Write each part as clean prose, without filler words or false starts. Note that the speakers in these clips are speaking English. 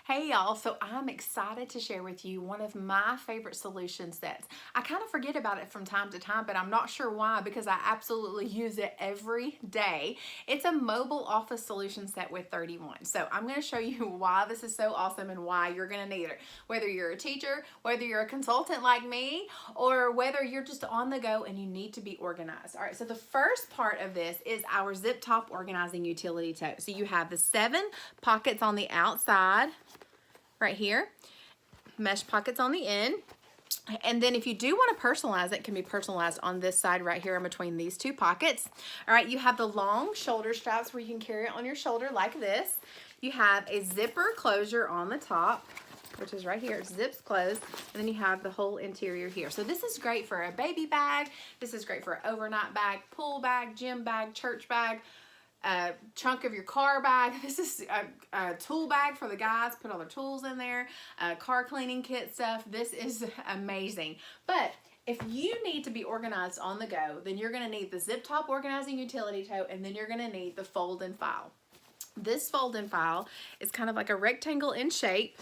Hey y'all, so I'm excited to share with you one of my favorite solution sets. I kind of forget about it from time to time, but I'm not sure why because I absolutely use it every day. It's a mobile office solution set with 31. So I'm going to show you why this is so awesome and why you're going to need it. Whether you're a teacher, whether you're a consultant like me, or whether you're just on the go and you need to be organized. All right, so the first part of this is our zip top organizing utility tote. So you have the 7 pockets on the outside right here, mesh pockets on the end. And then if you do want to personalize it, can be personalized on this side right here in between these 2 pockets. All right, you have the long shoulder straps where you can carry it on your shoulder like this. You have a zipper closure on the top, which is right here. It zips closed, and then you have the whole interior here. So this is great for a baby bag. This is great for an overnight bag, pool bag, gym bag, church bag, trunk of your car bag. This is a tool bag for the guys, put all their tools in there, car cleaning kit stuff. This is amazing. But if you need to be organized on the go, then you're going to need the zip top organizing utility tote, and then you're going to need the fold and file. This fold and file is kind of like a rectangle in shape.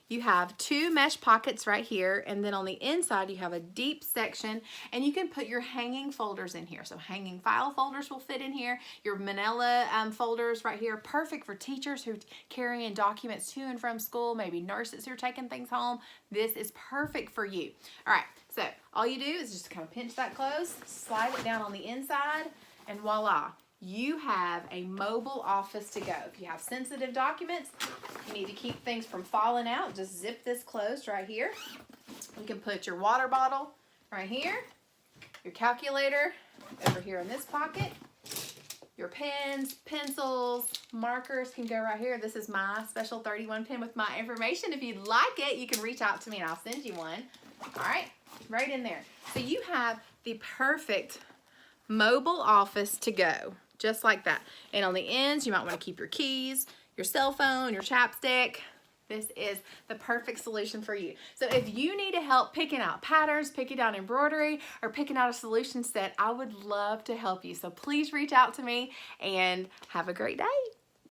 You have 2 mesh pockets right here, and then on the inside you have a deep section, and you can put your hanging folders in here. So hanging file folders will fit in here. Your manila folders right here, perfect for teachers who are carrying documents to and from school, maybe nurses who are taking things home. This is perfect for you. All right, so all you do is just kind of pinch that close, slide it down on the inside, and voila. You have a mobile office to go. If you have sensitive documents, you need to keep things from falling out, just zip this closed right here. You can put your water bottle right here, your calculator over here in this pocket, your pens, pencils, markers can go right here. This is my special 31 pen with my information. If you'd like it, you can reach out to me and I'll send you one. All right, right in there. So you have the perfect mobile office to go. Just like that. And on the ends, you might want to keep your keys, your cell phone, your chapstick. This is the perfect solution for you. So if you need help picking out patterns, picking out embroidery, or picking out a solution set, I would love to help you. So please reach out to me and have a great day.